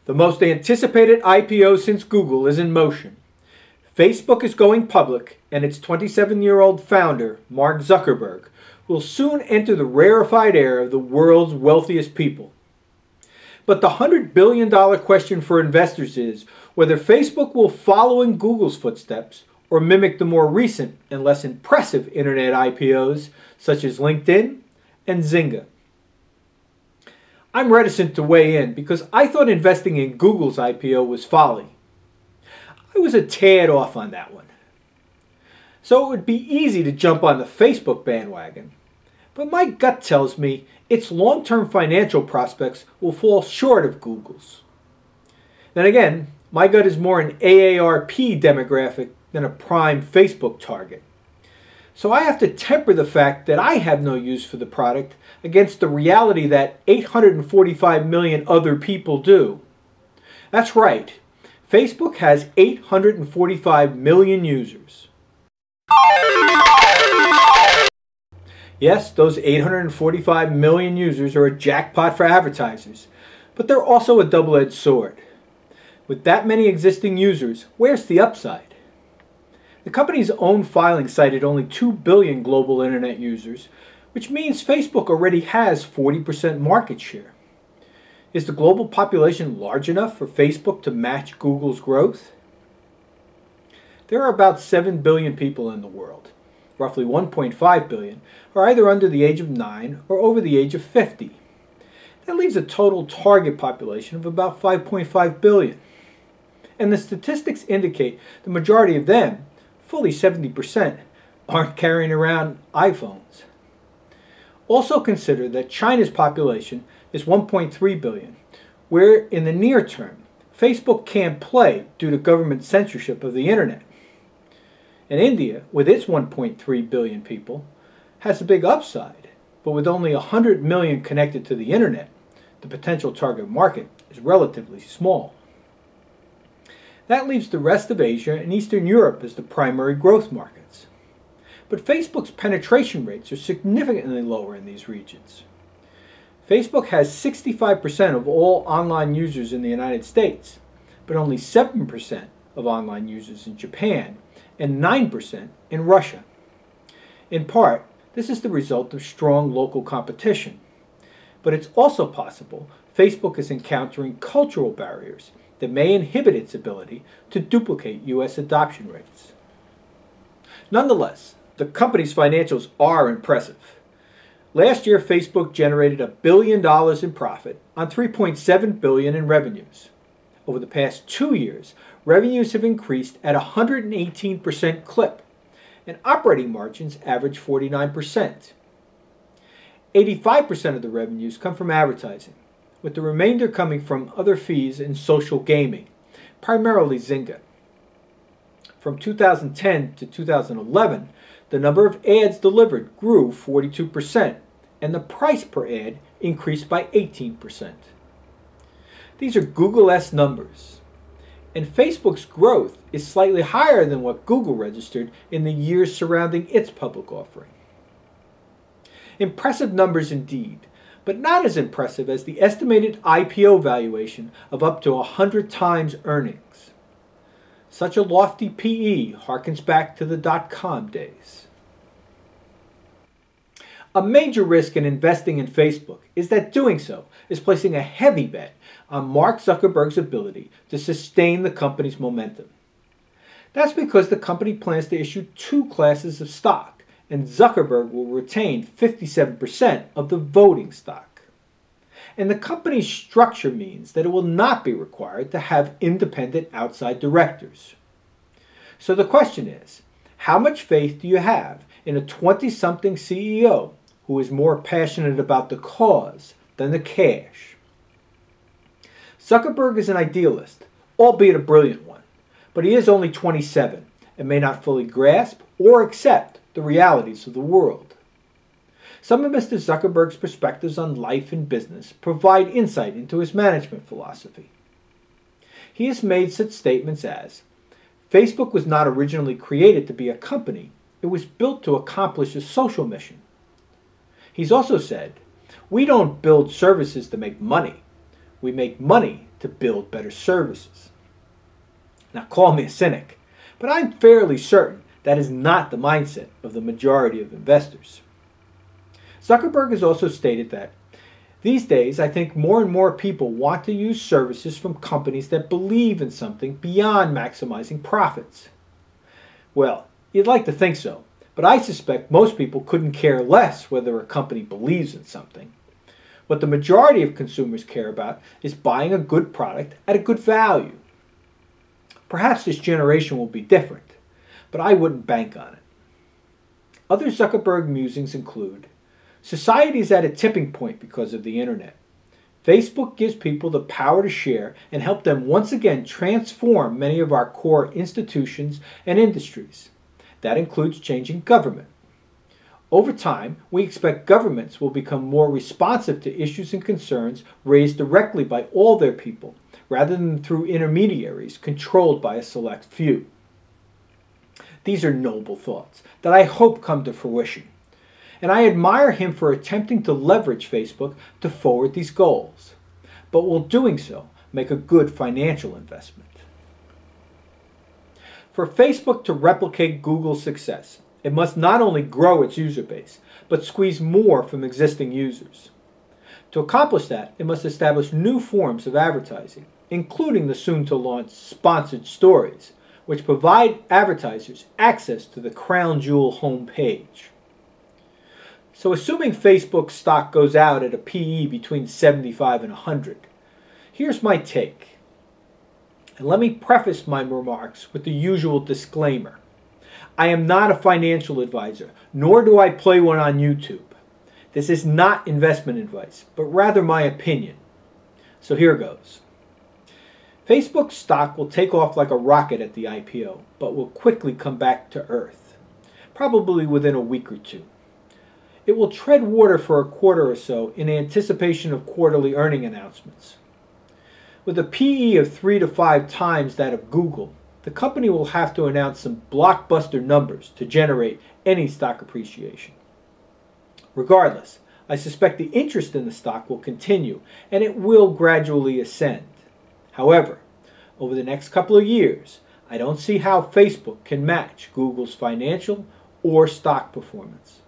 The most anticipated IPO since Google is in motion. Facebook is going public, and its 27-year-old founder, Mark Zuckerberg, will soon enter the rarefied air of the world's wealthiest people. But the $100 billion question for investors is whether Facebook will follow in Google's footsteps or mimic the more recent and less impressive internet IPOs such as LinkedIn and Zynga. I'm reticent to weigh in because I thought investing in Google's IPO was folly. I was a tad off on that one. So it would be easy to jump on the Facebook bandwagon, but my gut tells me its long-term financial prospects will fall short of Google's. Then again, my gut is more an AARP demographic than a prime Facebook target. So I have to temper the fact that I have no use for the product against the reality that 845 million other people do. That's right, Facebook has 845 million users. Yes, those 845 million users are a jackpot for advertisers, but they're also a double-edged sword. With that many existing users, where's the upside? The company's own filing cited only 2 billion global internet users, which means Facebook already has 40% market share. Is the global population large enough for Facebook to match Google's growth? There are about 7 billion people in the world. Roughly 1.5 billion are either under the age of 9 or over the age of 50. That leaves a total target population of about 5.5 billion. And the statistics indicate the majority of them, fully 70%, aren't carrying around iPhones. Also consider that China's population is 1.3 billion, where in the near term, Facebook can't play due to government censorship of the internet. And India, with its 1.3 billion people, has a big upside, but with only 100 million connected to the internet, the potential target market is relatively small. That leaves the rest of Asia and Eastern Europe as the primary growth markets. But Facebook's penetration rates are significantly lower in these regions. Facebook has 65% of all online users in the United States, but only 7% of online users in Japan and 9% in Russia. In part, this is the result of strong local competition. But it's also possible Facebook is encountering cultural barriers that may inhibit its ability to duplicate U.S. adoption rates. Nonetheless, the company's financials are impressive. Last year, Facebook generated $1 billion in profit on $3.7 billion in revenues. Over the past 2 years, revenues have increased at a 118% clip, and operating margins average 49%. 85% of the revenues come from advertising, with the remainder coming from other fees and social gaming, primarily Zynga. From 2010 to 2011, the number of ads delivered grew 42%, and the price per ad increased by 18%. These are Google-esque numbers, and Facebook's growth is slightly higher than what Google registered in the years surrounding its public offering. Impressive numbers indeed, but not as impressive as the estimated IPO valuation of up to 100 times earnings. Such a lofty PE harkens back to the dot-com days. A major risk in investing in Facebook is that doing so is placing a heavy bet on Mark Zuckerberg's ability to sustain the company's momentum. That's because the company plans to issue 2 classes of stock, and Zuckerberg will retain 57% of the voting stock. And the company's structure means that it will not be required to have independent outside directors. So the question is, how much faith do you have in a 20-something CEO who is more passionate about the cause than the cash? Zuckerberg is an idealist, albeit a brilliant one, but he is only 27 and may not fully grasp or accept the realities of the world. Some of Mr. Zuckerberg's perspectives on life and business provide insight into his management philosophy. He has made such statements as, Facebook was not originally created to be a company, it was built to accomplish a social mission. He's also said, we don't build services to make money. We make money to build better services. Now call me a cynic, but I'm fairly certain that is not the mindset of the majority of investors. Zuckerberg has also stated that these days I think more and more people want to use services from companies that believe in something beyond maximizing profits. Well, you'd like to think so, but I suspect most people couldn't care less whether a company believes in something. What the majority of consumers care about is buying a good product at a good value. Perhaps this generation will be different, but I wouldn't bank on it. Other Zuckerberg musings include: society is at a tipping point because of the internet. Facebook gives people the power to share and help them once again transform many of our core institutions and industries. That includes changing government. Over time, we expect governments will become more responsive to issues and concerns raised directly by all their people, rather than through intermediaries controlled by a select few. These are noble thoughts that I hope come to fruition, and I admire him for attempting to leverage Facebook to forward these goals, but will doing so make a good financial investment? For Facebook to replicate Google's success, it must not only grow its user base, but squeeze more from existing users. To accomplish that, it must establish new forms of advertising, including the soon-to-launch sponsored stories, which provide advertisers access to the crown jewel homepage. So assuming Facebook stock goes out at a PE between 75 and 100, here's my take. And let me preface my remarks with the usual disclaimer. I am not a financial advisor, nor do I play one on YouTube. This is not investment advice, but rather my opinion. So here goes. Facebook stock will take off like a rocket at the IPO, but will quickly come back to earth, probably within a week or two. It will tread water for a quarter or so in anticipation of quarterly earning announcements. With a PE of 3 to 5 times that of Google, the company will have to announce some blockbuster numbers to generate any stock appreciation. Regardless, I suspect the interest in the stock will continue and it will gradually ascend. However, over the next couple of years, I don't see how Facebook can match Google's financial or stock performance.